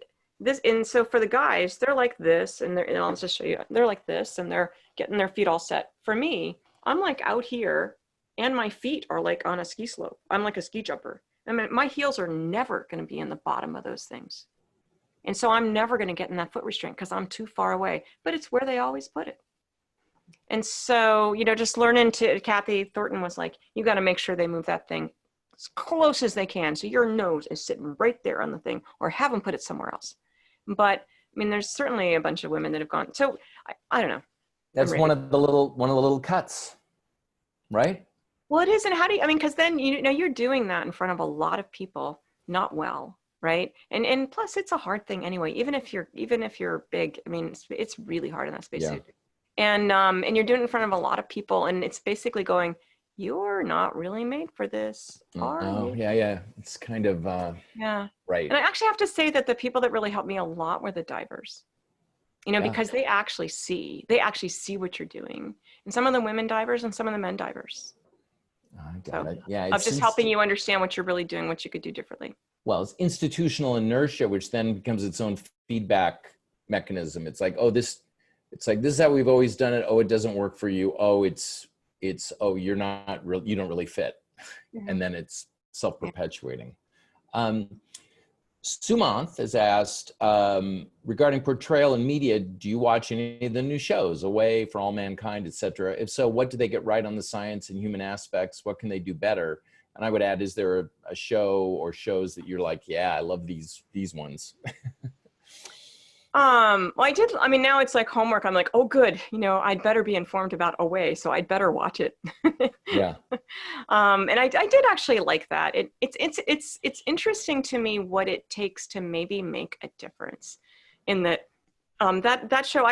so for the guys, they're like this, and I'll just show you, they're like this, and they're getting their feet all set. For me, I'm like out here, and my feet are like on a ski slope. I'm like a ski jumper. I mean, my heels are never going to be in the bottom of those things. And so I'm never going to get in that foot restraint because I'm too far away, but it's where they always put it. And so, you know, just learning Kathy Thornton was like, you got to make sure they move that thing as close as they can. So your nose is sitting right there on the thing, or have them put it somewhere else. But I mean, there's certainly a bunch of women that have gone. So I don't know. That's one of the little cuts, right? Well, it is. And how do you, I mean, because then, you know, you're doing that in front of a lot of people, not well, right? And plus it's a hard thing anyway, even if you're big, I mean, it's really hard in that spacesuit. Yeah. And you're doing it in front of a lot of people, and it's basically going, you're not really made for this, are you? Yeah. It's kind of, right. And I actually have to say that the people that really helped me a lot were the divers, you know, because they actually see what you're doing. And some of the women divers and some of the men divers. I got it. Yeah. Of just helping you understand what you're really doing, what you could do differently. Well, it's institutional inertia, which then becomes its own feedback mechanism. It's like, this is how we've always done it. Oh, it doesn't work for you. Oh, you don't really fit. Mm-hmm. And then it's self-perpetuating. Sumanth has asked, regarding portrayal in media, do you watch any of the new shows, Away, For All Mankind, etc.? If so, what do they get right on the science and human aspects? What can they do better? And I would add, is there a show or shows that you're like, yeah, I love these ones? Well, I mean, now it's like homework. I'm like, oh, good. You know, I'd better be informed about Away, so I'd better watch it. Yeah. And I did actually like that. It's interesting to me what it takes to maybe make a difference in that, that show.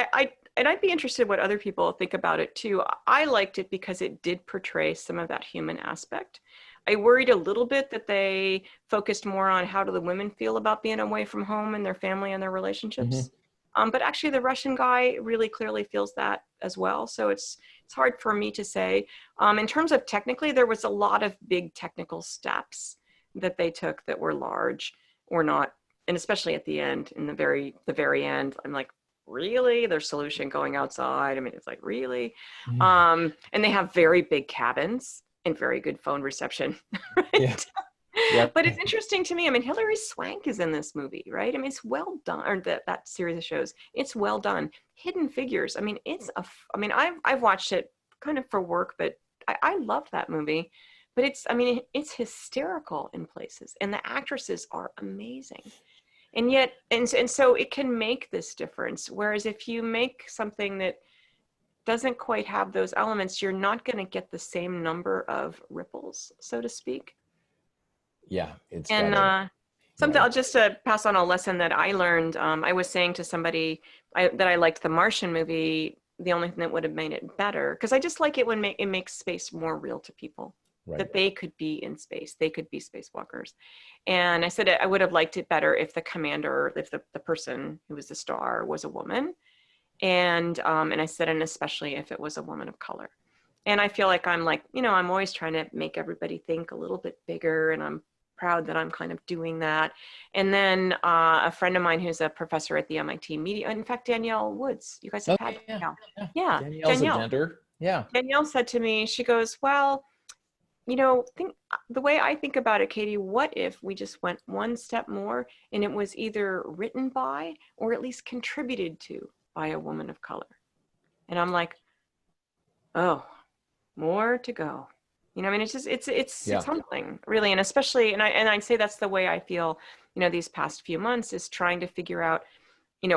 And I'd be interested what other people think about it too. I liked it because it did portray some of that human aspect. I worried a little bit that they focused more on how do the women feel about being away from home and their family and their relationships. Mm-hmm. But actually the Russian guy really clearly feels that as well. So it's hard for me to say. In terms of technically, there was a lot of big technical steps that they took that were large or not. And especially at the end, in the very end, I'm like, really? Their solution going outside? I mean, it's like, really? Mm-hmm. And they have very big cabins and very good phone reception, right? Yeah. Yep. But it's interesting to me. I mean, Hilary Swank is in this movie, right? I mean, it's well done, or that series of shows. It's well done. Hidden Figures. I mean, I've watched it kind of for work, but I loved that movie. But it's hysterical in places, and the actresses are amazing. And yet, and so it can make this difference. Whereas if you make something that doesn't quite have those elements, you're not going to get the same number of ripples, so to speak. Yeah, it's and something, right. I'll just pass on a lesson that I learned. I was saying to somebody that I liked the Martian movie. The only thing that would have made it better, because I just like it when it makes space more real to people, Right. that they could be in space, they could be spacewalkers. And I said I would have liked it better if the commander, if the person who was the star was a woman. And I said, and especially if it was a woman of color. And I feel like I'm I'm always trying to make everybody think a little bit bigger, and I'm proud that I'm kind of doing that. And then a friend of mine who's a professor at the MIT Media, in fact, Danielle Woods, you guys have had Danielle. Yeah. Danielle's a denter. Yeah. Danielle said to me, she goes, well, the way I think about it, Cady, what if we just went one step more and it was either written by or at least contributed to by a woman of color? And I'm like, oh, more to go. I mean, it's just, it's something really. And especially, and I'd say that's the way I feel, these past few months, is trying to figure out,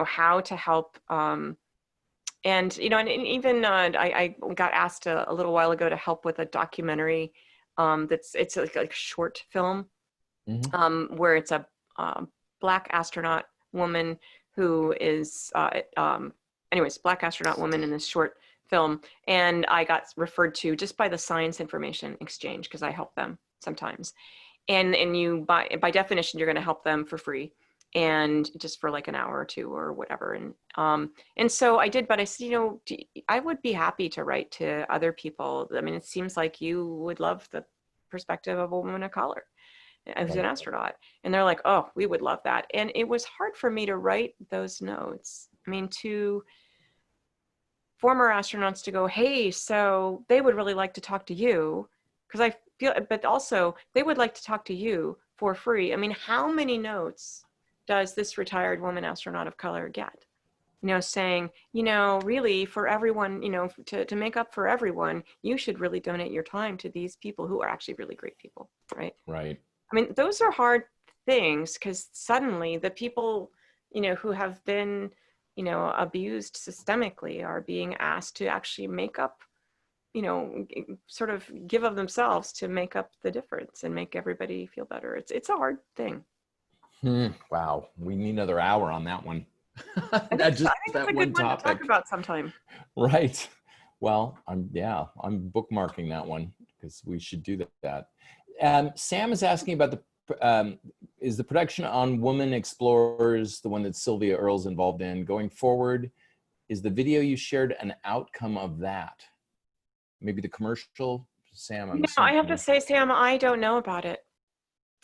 how to help. And even I got asked a little while ago to help with a documentary it's like a short film where it's a Black astronaut woman who is, Black astronaut woman in this short film. And I got referred to just by the Science Information Exchange, because I help them sometimes. And you, by definition, you're going to help them for free, and just for like an hour or two or whatever. And so I did, but I said, I would be happy to write to other people. I mean, it seems like you would love the perspective of a woman of color as an astronaut. And they're like, oh, we would love that. And it was hard for me to write those notes. I mean, to former astronauts to go, hey, so they would really like to talk to you, because I feel, but also they would like to talk to you for free. I mean, how many notes does this retired woman astronaut of color get? Saying, really for everyone, to make up for everyone, you should really donate your time to these people who are actually really great people, right? Right. I mean, those are hard things, because suddenly the people, who have been, abused systemically are being asked to actually make up, sort of give of themselves to make up the difference and make everybody feel better. It's a hard thing. Wow. We need another hour on that one. I think it's a good one to talk about sometime. Right. Well, I'm bookmarking that one, because we should do that. Sam is asking about is the production on Woman Explorers, the one that Sylvia Earle's involved in, going forward? Is the video you shared an outcome of that? Maybe the commercial, Sam? I have to say, Sam, I don't know about it.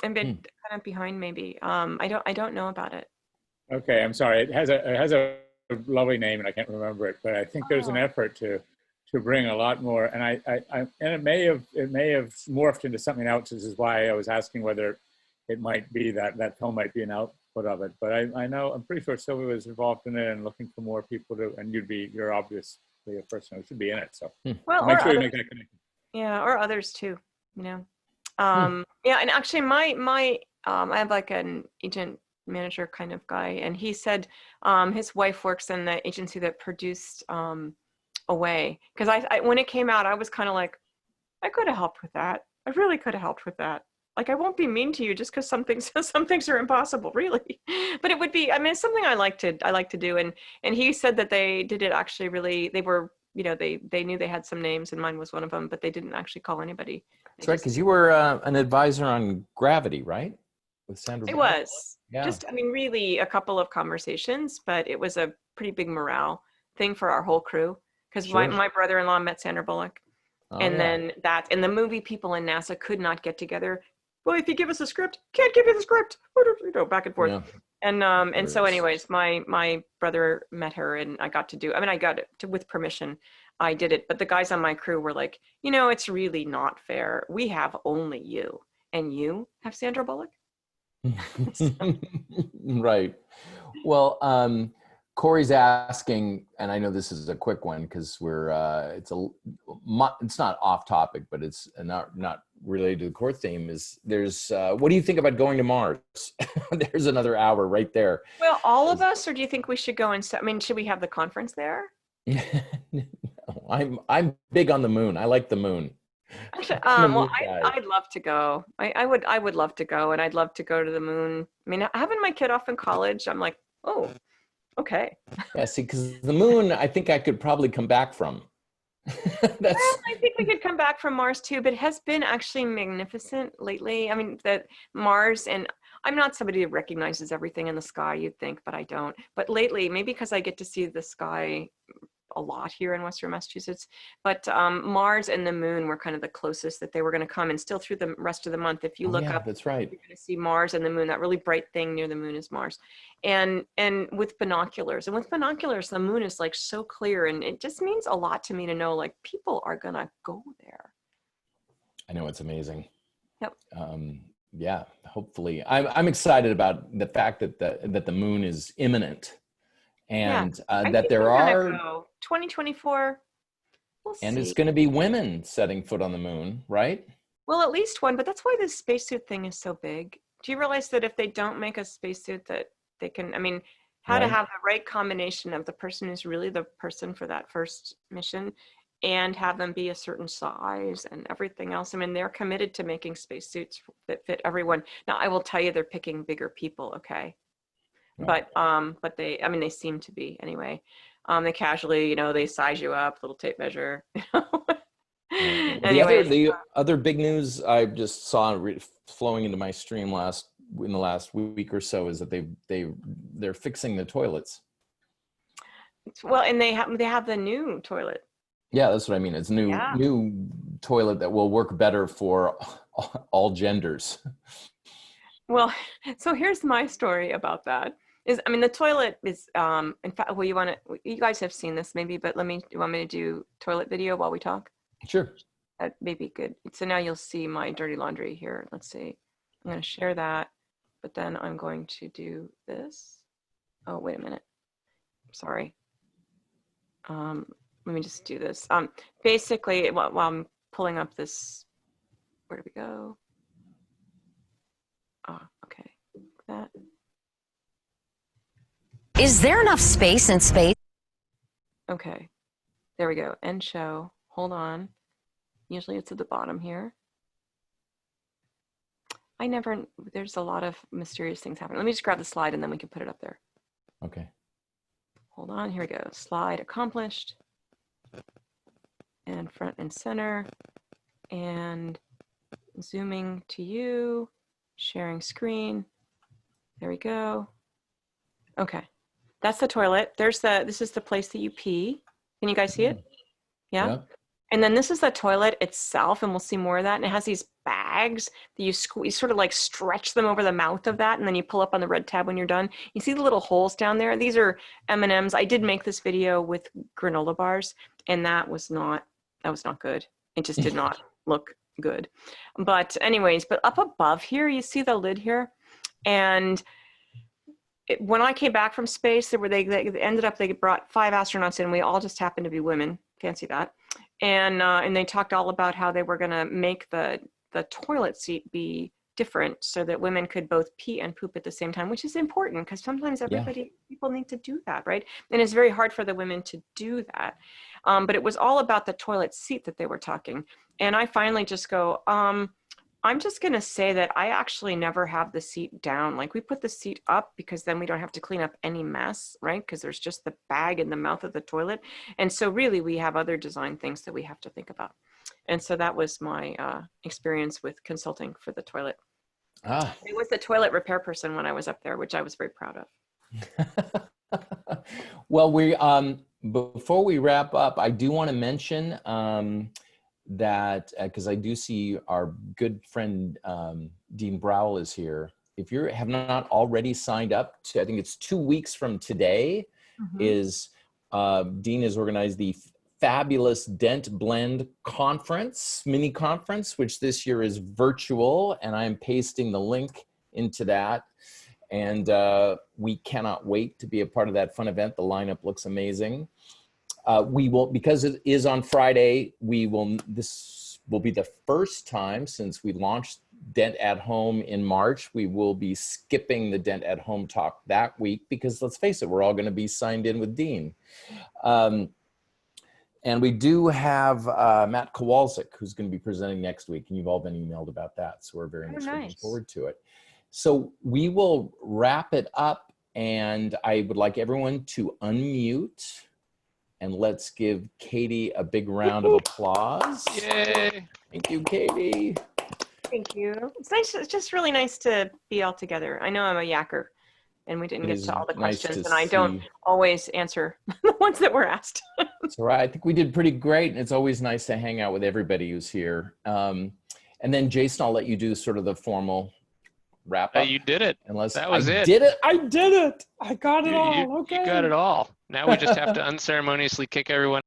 I'm a bit kind of behind, maybe. I don't know about it. Okay, I'm sorry. It has a lovely name, and I can't remember it. But I think there's an effort to bring a lot more. And and it may have morphed into something else. This is why I was asking whether it might be that film might be an output of it. But I'm pretty sure Sylvia was involved in it and looking for more people to. And you're obviously a person who should be in it. So well, make sure you make that connection. Yeah, or others too. Yeah, and actually, my I have like an agent manager kind of guy, and he said his wife works in the agency that produced Away, because I when it came out, I was kind of like, I could have helped with that. I really could have helped with that. Like, I won't be mean to you just because some things are impossible, really. But it would be, I mean, it's something I like to do. And he said that they did it actually really, they were, they knew they had some names, and mine was one of them, but they didn't actually call anybody. That's right, because you were an advisor on Gravity, right? With Sandra. It was. Yeah. Just, I mean, really a couple of conversations, but it was a pretty big morale thing for our whole crew. Because my brother-in-law met Sandra Bullock. And then and the movie people in NASA could not get together. Well, if you give us a script, can't give you the script. Back and forth. Yeah. And so anyways, my brother met her, and I got it with permission. I did it. But the guys on my crew were like, it's really not fair. We have only you, and you have Sandra Bullock. Right. Well, Corey's asking, and I know this is a quick one because it's not off topic, but it's not related to the core theme. What do you think about going to Mars? There's another hour right there. Well, all of us, or do you think we should go and, I mean, should we have the conference there? No, I'm big on the moon. I like the moon. Actually, well, I'd love to go. I would love to go, and I'd love to go to the moon. I mean, having my kid off in college, I'm like, oh, okay. Yeah, see, because the moon, I think I could probably come back from. Well, I think we could come back from Mars too, but it has been actually magnificent lately. I mean, that Mars, and I'm not somebody who recognizes everything in the sky, you'd think, but I don't. But lately, maybe because I get to see the sky a lot here in Western Massachusetts, but Mars and the moon were kind of the closest that they were going to come, and still through the rest of the month, if you look up, that's right, you're going to see Mars and the moon. That really bright thing near the moon is Mars, and with binoculars, the moon is like so clear, and it just means a lot to me to know like people are going to go there. I know, it's amazing. Yep. Yeah, hopefully. I'm excited about the fact that the moon is imminent, and that there are 2024. We'll and see. it's going to be women setting foot on the moon, right? Well, at least one, but that's why this spacesuit thing is so big. Do you realize that if they don't make a spacesuit that they can, I mean, how to have the right combination of the person who's really the person for that first mission and have them be a certain size and everything else. I mean, they're committed to making spacesuits that fit everyone. Now, I will tell you, they're picking bigger people, okay? But they, I mean, they seem to be anyway. They casually, you know, they size you up, little tape measure. Anyways, the other big news I just saw flowing into my stream in the last week or so is that they're fixing the toilets. Well, and they have the new toilet. Yeah, that's what I mean. It's new toilet that will work better for all genders. Well, so here's my story about that. I mean, the toilet is, in fact, well, you guys have seen this maybe, but you want me to do toilet video while we talk? Sure. That may be good. So now you'll see my dirty laundry here. Let's see. I'm going to share that, but then I'm going to do this. Oh, wait a minute. Sorry. Let me just do this. Basically, while I'm pulling up this, where do we go? Oh, okay. That. Is there enough space in space? Okay, there we go. End show. Hold on. Usually it's at the bottom here. There's a lot of mysterious things happening. Let me just grab the slide and then we can put it up there. Okay. Hold on, here we go. Slide accomplished. And front and center. And zooming to you. Sharing screen. There we go. Okay. That's the toilet. This is the place that you pee. Can you guys see it? Yeah. And then this is the toilet itself, and we'll see more of that. And it has these bags that you squeeze, sort of like stretch them over the mouth of that, and then you pull up on the red tab when you're done. You see the little holes down there? These are M&Ms. I did make this video with granola bars, and that was not good. It just did not look good. But anyways, but up above here, you see the lid here? And when I came back from space, they brought 5 astronauts in. We all just happened to be women. Fancy that. And they talked all about how they were going to make the toilet seat be different so that women could both pee and poop at the same time, which is important because sometimes people need to do that, right? And it's very hard for the women to do that. But it was all about the toilet seat that they were talking. And I finally just go, I'm just going to say that I actually never have the seat down. Like we put the seat up because then we don't have to clean up any mess, right? Because there's just the bag in the mouth of the toilet. And so really we have other design things that we have to think about. And so that was my experience with consulting for the toilet. It was the toilet repair person when I was up there, which I was very proud of. Well, before we wrap up, I do want to mention that because I do see our good friend Dean Browell is here. If you have not already signed up to, I think it's 2 weeks from today, Dean has organized the fabulous Dent Blend conference, mini conference, which this year is virtual, and I'm pasting the link into that. And we cannot wait to be a part of that fun event. The lineup looks amazing. We will, because it is on Friday, this will be the first time since we launched Dent at Home in March. We will be skipping the Dent at Home talk that week because, let's face it, we're all going to be signed in with Dean. And we do have Matt Kowalczyk, who's going to be presenting next week, and you've all been emailed about that, so we're very much looking forward to it. So we will wrap it up, and I would like everyone to unmute, and let's give Cady a big round of applause. Yay! Thank you, Cady. Thank you. It's nice. It's just really nice to be all together. I know I'm a yacker, and we didn't get to all the questions, and I don't always answer the ones that were asked. That's all right. I think we did pretty great, and it's always nice to hang out with everybody who's here. And then Jason, I'll let you do sort of the formal wrap up. You did it. Unless that was I it. did it. I did it. I got it all. You Okay. got it all. Now we just have to unceremoniously kick everyone